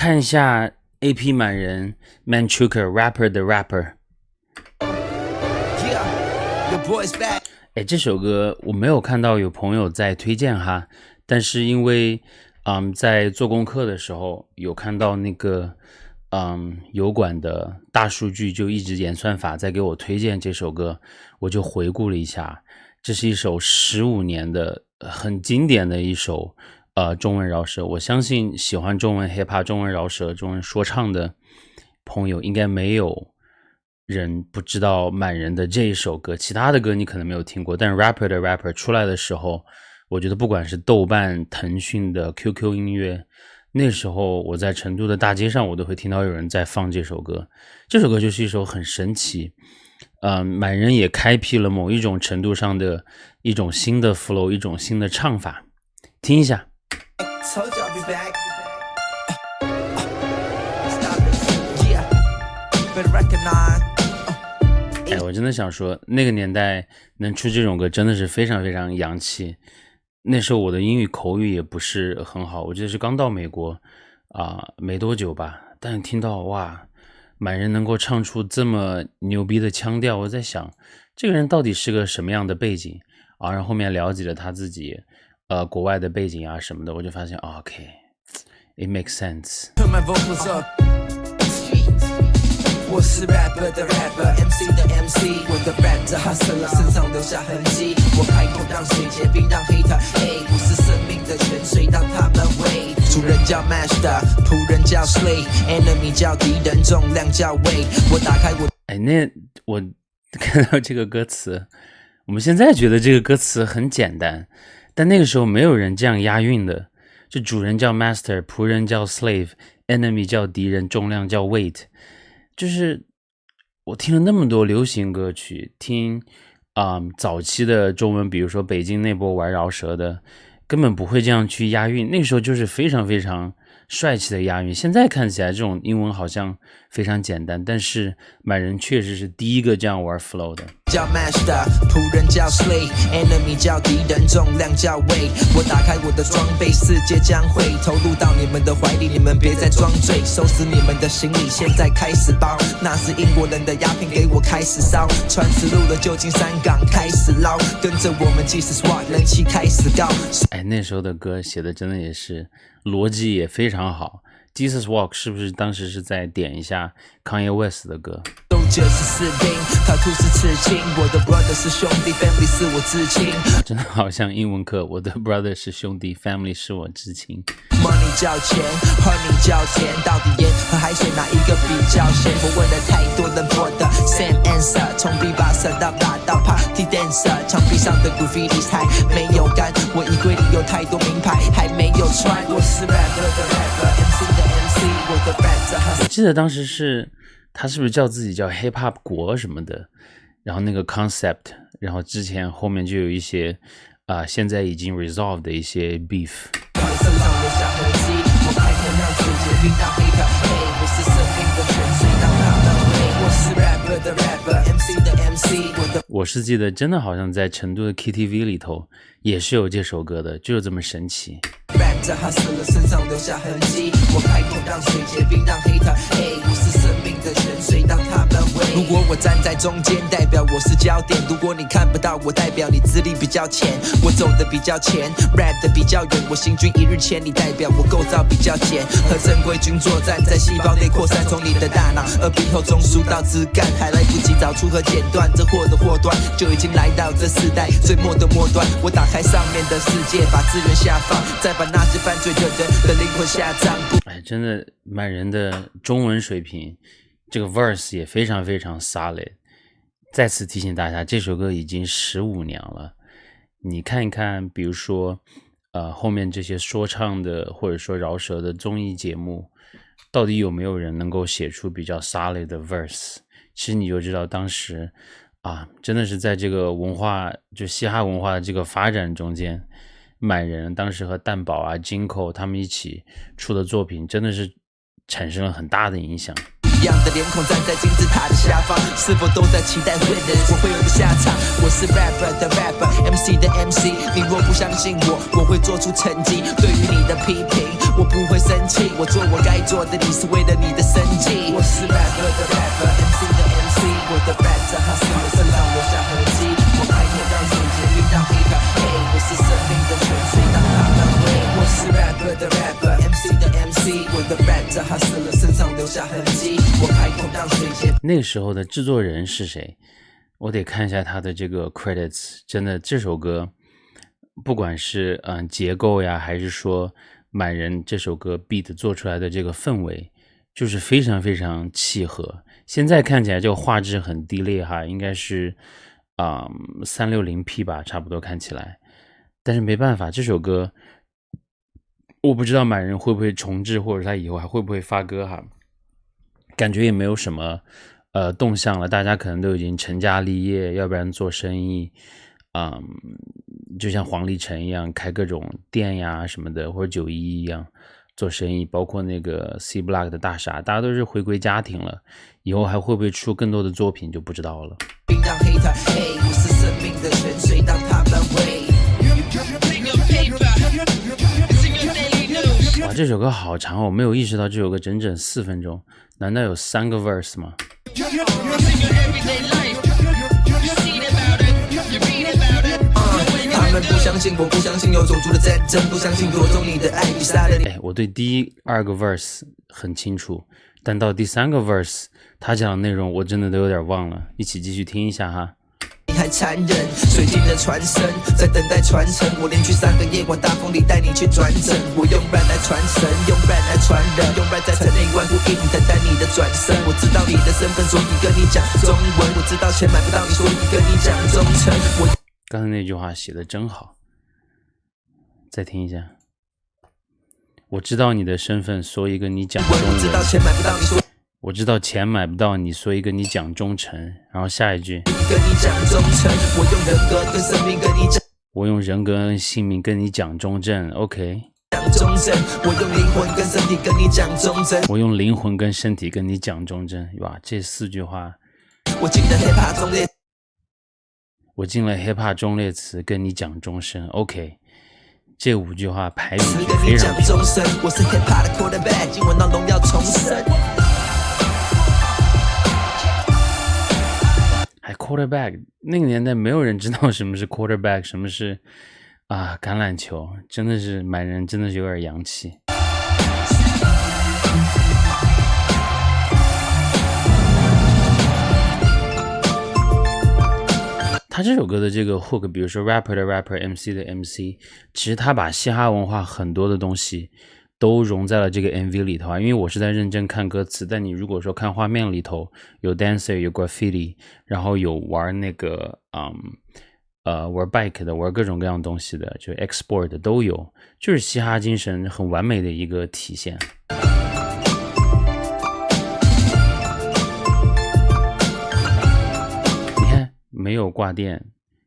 看一下 AP 满人 Manchuka Rapper 的 Rapper。这首歌我没有看到有朋友在推荐哈，但是因为在做功课的时候有看到那个油管的大数据就一直演算法在给我推荐这首歌，我就回顾了一下，这是一首15年的很经典的一首中文饶舌。我相信喜欢中文 hiphop 中文饶舌中文说唱的朋友应该没有人不知道满人的这一首歌，其他的歌你可能没有听过，但是 Rapper 的 Rapper 出来的时候，我觉得不管是豆瓣、腾讯的 QQ 音乐，那时候我在成都的大街上我都会听到有人在放这首歌。这首歌就是一首很神奇满人也开辟了某一种程度上的一种新的 flow， 一种新的唱法，听一下。我真的想说那个年代能出这种歌真的是非常非常洋气。那时候我的英语口语也不是很好，我记得是刚到美国没多久吧，但是听到哇满人能够唱出这么牛逼的腔调，我在想这个人到底是个什么样的背景然后后面了解了他自己国外的背景什么的，我就发现OK it makes sense。 我是 rapper 的 rapper，MC 的 MC， 我的 rap 的 hustler 身上留下痕迹，我开口让水结冰让 hater， 我是生命的泉水让他们喂，主人叫 master， 仆人叫 slave，enemy 叫敌人，重量叫 weight， 我打开我那我看到这个歌词，我们现在觉得这个歌词很简单，但那个时候没有人这样押韵的，就主人叫 master， 仆人叫 slave，enemy 叫敌人，重量叫 weight。就是我听了那么多流行歌曲，听早期的中文，比如说北京那波玩饶舌的，根本不会这样去押韵，那个时候就是非常非常帅气的押韵。现在看起来这种英文好像非常简单，但是满人确实是第一个这样玩 flow 的。叫 master， 仆人叫 slave，enemy 叫敌人，重量叫 weight， 我打开我的装备，世界将会投入到你们的怀里，你们别再装醉，收拾你们的行李，现在开始包，那是英国人的鸦片给我开始烧，船驶入了旧金山港开始捞，跟着我们即使 SWAT 人气开始高。那时候的歌写的真的也是逻辑也非常好。Jesus Walk 是不是当时是在点一下 Kanye West 的歌？是士兵，他图是刺青，我的 brother 是兄弟 ，family 是我至亲。真的好像英文课，我的 brother 是兄弟 ，family 是我至亲。Money 叫钱 ，Honey 叫甜，到底盐和海水哪一个比较咸？我问了太多人做的 same answer， 从 B-boxer 到打到 party dancer， 墙壁上的 graffiti 还没有干，我衣柜里有太多名牌还没有穿。我是 rapper 的 rapper，MC 的 MC， 我的 rap 的 hustler。我记得当时是。他是不是叫自己叫 hip hop 国什么的，然后那个 concept， 然后之前后面就有一些现在已经 resolve 的一些 beef。 我是记得真的好像在成都的 KTV 里头也是有这首歌的，就是这么神奇。在 hustler 身上留下痕迹，我开口让水结冰让 hater， 我是生命的泉水让他们喂。如果我站在中间，代表我是焦点；如果你看不到我，代表你资历比较浅。我走的比较前 ，rap 的比较远，我行军一日千里，代表我构造比较简。和正规军作战，在细胞内扩散，从你的大脑耳鼻喉中输到枝干，还来不及找出和剪断这祸的祸端，就已经来到这世代最末的末端。我打开上面的世界，把资源下放，再把那些犯罪的人的灵魂下葬。真的满人的中文水平，这个 verse 也非常非常 solid。 再次提醒大家，这首歌已经15年了，你看一看比如说后面这些说唱的或者说饶舌的综艺节目，到底有没有人能够写出比较 solid 的 verse， 其实你就知道当时真的是在这个文化就嘻哈文化的这个发展中间，满人当时和蛋堡Jinko 他们一起出的作品真的是产生了很大的影响。一样的脸孔站在金字塔的下方，是否都在期待 witness 我会有个下场？我是 rapper 的 rapper，MC 的 MC。你若不相信我，我会做出成绩。对于你的批评，我不会生气。我做我该做的，你是为了你的生计。我是 rapper 的 rapper，MC 的 MC。我的 rap 在他身上留下痕迹。我开口让水结冰，让黑他黑。我是生命的泉水，当他们为。我是 rapper 的 rapper，MC 的 MC。我的 rap 在他身上留下痕迹。我开口让水结。那个时候的制作人是谁？我得看一下他的这个 credits。真的，这首歌不管是结构呀，还是说满人这首歌 beat 做出来的这个氛围，就是非常非常契合。现在看起来这个画质很低劣哈，应该是360P 吧，差不多看起来。但是没办法，这首歌我不知道满人会不会重制，或者他以后还会不会发歌哈。感觉也没有什么动向了，大家可能都已经成家立业，要不然做生意，就像黄立成一样开各种店呀什么的，或者91一样做生意，包括那个 C Block 的大傻，大家都是回归家庭了，以后还会不会出更多的作品就不知道了。我是生命的泉水，当他们为。哇，这首歌好长，我没有意识到这首歌整整4分钟，难道有3个 verse 吗？他们不相信，我不相信有种族的战争，不相信夺走你的爱比杀了你。我对第2个 verse 很清楚，但到第3个 verse 他讲的内容我真的都有点忘了，一起继续听一下哈。你还残忍，水晶的传声在等待传承。我连续3个夜晚大风里带你去转诊。我用 rap 来传神，用 rap 来传人，用 rap 在城内万步一定等待你的转身。我知道你的身份，所以跟你讲中文。我知道钱买不到你，所以跟你讲忠诚。刚才那句话写的真好，再听一下。我知道你的身份，所以跟你讲中文。我知道钱买不到你，所以我知道钱买不到你，所以跟你讲忠诚。然后下一句，跟你讲忠诚。我用人格跟生命跟你讲，我用人格跟性命跟你讲中正。OK， 讲忠正。我用灵魂跟身体跟你讲忠正。我用灵魂跟身体跟你讲忠正。哇，这4句话，我进了 hiphop 中列，我进了 hiphop 中列词跟你讲终身。OK， 这5句话排比句跟你讲非常忠诚。我是 hiphop 的 quarterback， 今晚让荣耀重生。还 quarterback， 那个年代没有人知道什么是 quarterback， 什么是橄榄球，真的是满人真的是有点洋气。他这首歌的这个 hook， 比如说 rapper 的 rapper，MC 的MC， 其实他把嘻哈文化很多的东西都融在了这个 MV 里头啊。因为我是在认真看歌词，但你如果说看画面里头有 dancer 有 graffiti， 然后有玩那个玩 bike 的，玩各种各样东西的，就 export 的都有，就是嘻哈精神很完美的一个体现。你看没有挂电，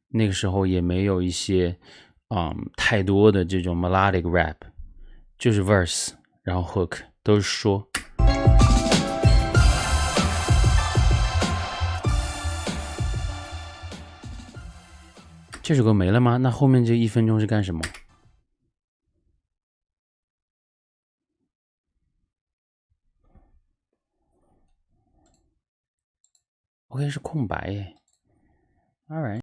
那个时候也没有一些太多的这种 melodic rap， 就是 verse 然后 hook 都是说。这首歌没了吗？那后面这1分钟是干什么？OK， 是空白耶。Alright。